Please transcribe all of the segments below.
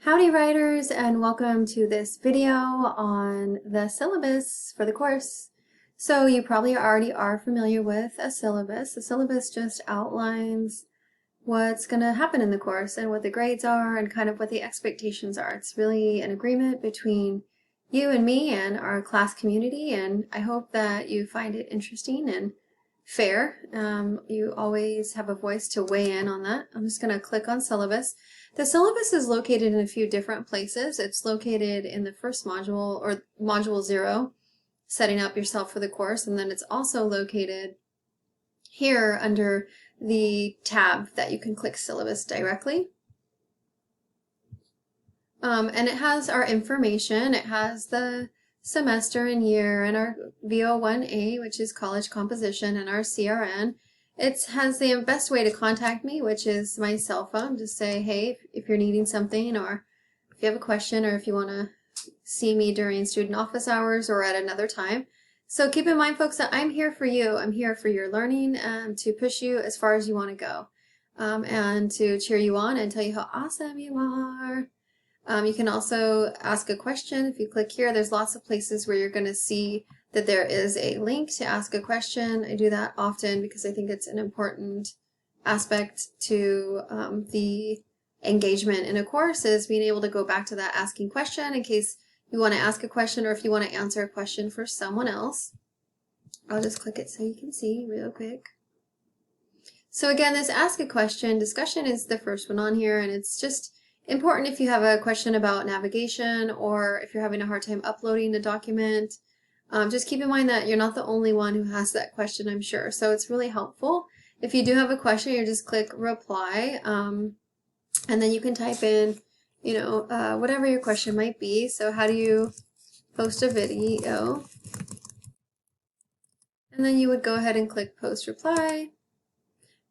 Howdy writers, and welcome to this video on the syllabus for the course. So you probably already are familiar with a syllabus. The syllabus just outlines what's going to happen in the course and what the grades are and kind of what the expectations are. It's really an agreement between you and me and our class community, and I hope that you find it interesting and fair. You always have a voice to weigh in on that. I'm just going to click on syllabus. The syllabus is located in a few different places. It's located in the first module, or module 0, setting up yourself for the course, and then it's also located here under the tab that you can click syllabus directly. And it has our information. It has the semester and year and our EngV01A, which is college composition, and our CRN. It has the best way to contact me, which is my cell phone. Just say, hey, if you're needing something, or if you have a question, or if you want to see me during student office hours or at another time. So keep in mind, folks, that I'm here for you. I'm here for your learning and to push you as far as you want to go, and to cheer you on and tell you how awesome you are. You can also ask a question. If you click here, there's lots of places where you're going to see that there is a link to ask a question. I do that often because I think it's an important aspect to the engagement in a course, is being able to go back to that asking question in case you want to ask a question or if you want to answer a question for someone else. I'll just click it so you can see real quick. So again, this ask a question discussion is the first one on here, and it's just important if you have a question about navigation or if you're having a hard time uploading a document. Just keep in mind that you're not the only one who has that question, I'm sure. So it's really helpful. If you do have a question, you just click reply, and then you can type in, whatever your question might be. So how do you post a video? And then you would go ahead and click post reply.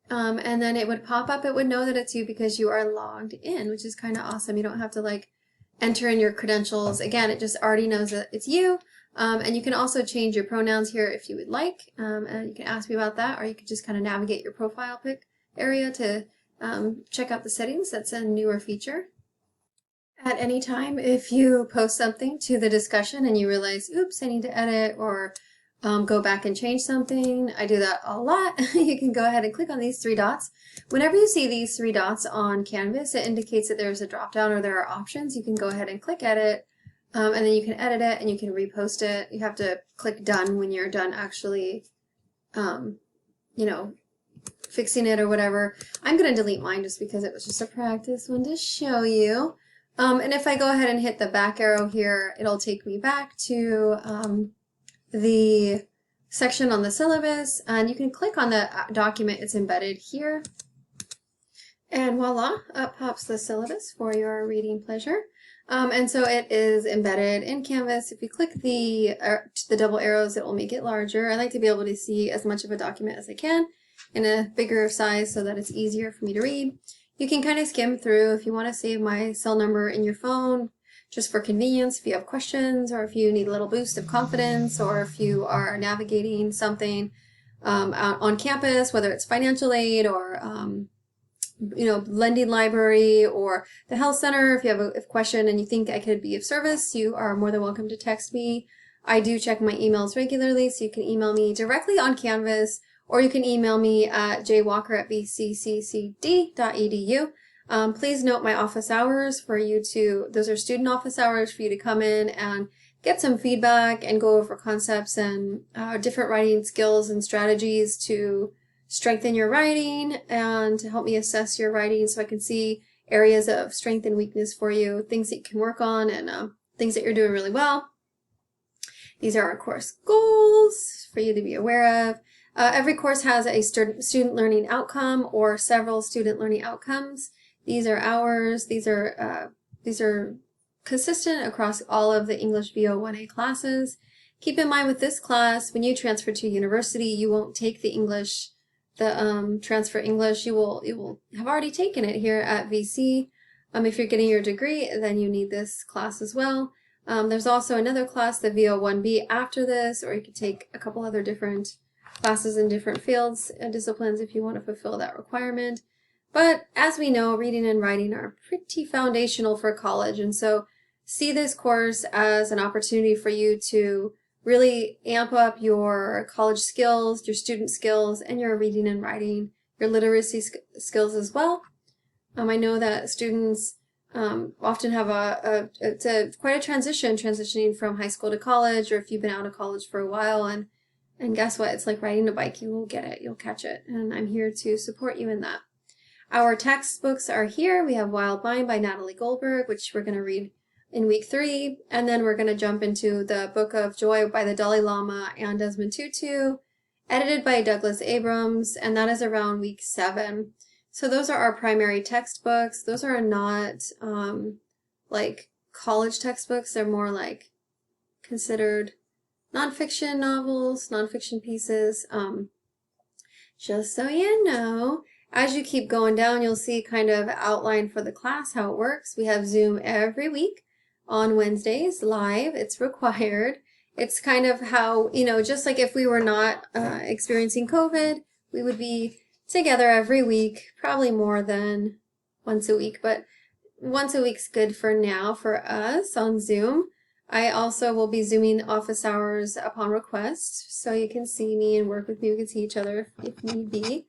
And then it would pop up. It would know that it's you because you are logged in, which is kind of awesome. You don't have to enter in your credentials. Again, it just already knows that it's you. And you can also change your pronouns here if you would like. And you can ask me about that, or you could just kind of navigate your profile pic area to check out the settings. That's a newer feature. At any time, if you post something to the discussion and you realize, oops, I need to edit or go back and change something. I do that a lot. You can go ahead and click on these 3 dots. Whenever you see these 3 dots on Canvas, it indicates that there's a drop down or there are options. You can go ahead and click edit, and then you can edit it and you can repost it. You have to click done when you're done actually, fixing it or whatever. I'm going to delete mine just because it was just a practice one to show you. And if I go ahead and hit the back arrow here, it'll take me back to the section on the syllabus, and you can click on the document. It's embedded here, and voila, up pops the syllabus for your reading pleasure. And so it is embedded in Canvas. If you click the double arrows, it will make it larger. I like to be able to see as much of a document as I can in a bigger size so that it's easier for me to read. You can kind of skim through. If you want to save my cell number in your phone, just for convenience, if you have questions or if you need a little boost of confidence, or if you are navigating something out on campus, whether it's financial aid or lending library or the health center, if you have a question and you think I could be of service, you are more than welcome to text me. I do check my emails regularly, so you can email me directly on Canvas, or you can email me at jwalker@bcccd.edu. Please note my office hours for you those are student office hours for you to come in and get some feedback and go over concepts and different writing skills and strategies to strengthen your writing and to help me assess your writing so I can see areas of strength and weakness for you, things that you can work on, and things that you're doing really well. These are our course goals for you to be aware of. Every course has a student learning outcome or several student learning outcomes. These are ours. These are consistent across all of the English EngV01A classes. Keep in mind with this class, when you transfer to university, you won't take the English, transfer English. You will have already taken it here at VC. If you're getting your degree, then you need this class as well. There's also another class, the EngV01B, after this, or you could take a couple other different classes in different fields and disciplines if you want to fulfill that requirement. But as we know, reading and writing are pretty foundational for college, and so see this course as an opportunity for you to really amp up your college skills, your student skills, and your reading and writing, your literacy skills as well. I know that students often have it's quite a transitioning from high school to college, or if you've been out of college for a while, and guess what? It's like riding a bike. You will get it. You'll catch it. And I'm here to support you in that. Our textbooks are here. We have Wild Mind by Natalie Goldberg, which we're going to read in week 3. And then we're going to jump into the Book of Joy by the Dalai Lama and Desmond Tutu, edited by Douglas Abrams, and that is around week 7. So those are our primary textbooks. Those are not like college textbooks. They're more like considered nonfiction novels, nonfiction pieces. Just so you know, as you keep going down, you'll see kind of outline for the class, how it works. We have Zoom every week on Wednesdays, live. It's required. It's kind of how, just like if we were not experiencing COVID, we would be together every week, probably more than once a week, but once a week's good for now for us on Zoom. I also will be Zooming office hours upon request, so you can see me and work with me. We can see each other if need be,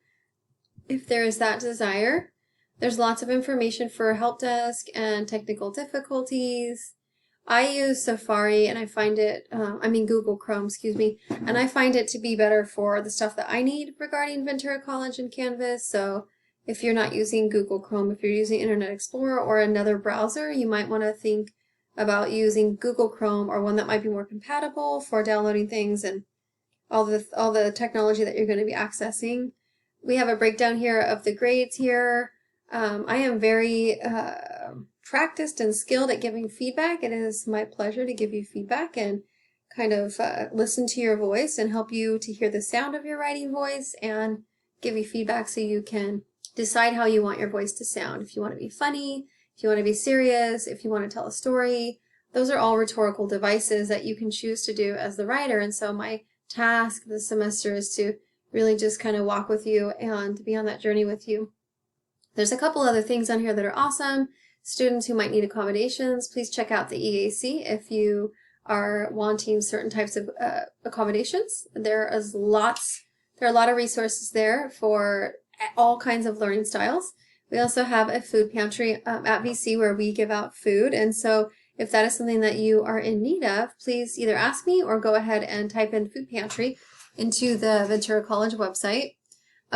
if there is that desire. There's lots of information for help desk and technical difficulties. I use Safari and I find it, Google Chrome, excuse me, and I find it to be better for the stuff that I need regarding Ventura College and Canvas. So if you're not using Google Chrome, if you're using Internet Explorer or another browser, you might want to think about using Google Chrome or one that might be more compatible for downloading things and all the technology that you're going to be accessing. We have a breakdown here of the grades here. I am very practiced and skilled at giving feedback. It is my pleasure to give you feedback and kind of listen to your voice and help you to hear the sound of your writing voice and give you feedback so you can decide how you want your voice to sound. If you want to be funny, if you want to be serious, if you want to tell a story, those are all rhetorical devices that you can choose to do as the writer. And so my task this semester is to really just kind of walk with you and be on that journey with you. There's a couple other things on here that are awesome. Students who might need accommodations, please check out the EAC if you are wanting certain types of accommodations. There are a lot of resources there for all kinds of learning styles. We also have a food pantry at VC where we give out food, and so if that is something that you are in need of, please either ask me or go ahead and type in food pantry into the Ventura College website.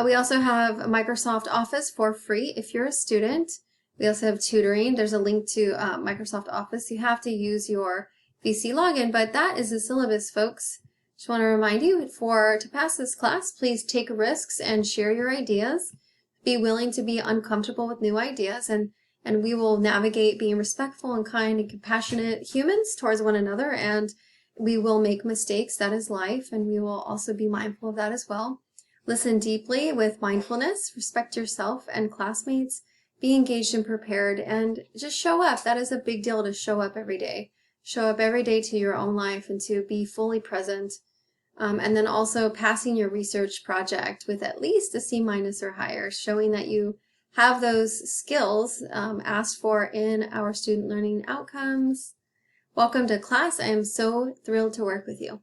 We also have Microsoft Office for free if you're a student. We also have tutoring. There's a link to Microsoft Office. You have to use your VC login, but that is the syllabus, folks. Just want to remind you, to pass this class, please take risks and share your ideas. Be willing to be uncomfortable with new ideas, and we will navigate being respectful and kind and compassionate humans towards one another, and we will make mistakes. That is life, and we will also be mindful of that as well. Listen deeply with mindfulness, respect yourself and classmates, be engaged and prepared, and just show up. That is a big deal, to show up every day. Show up every day to your own life and to be fully present. And then also passing your research project with at least a C- or higher, showing that you have those skills asked for in our student learning outcomes. Welcome to class. I am so thrilled to work with you.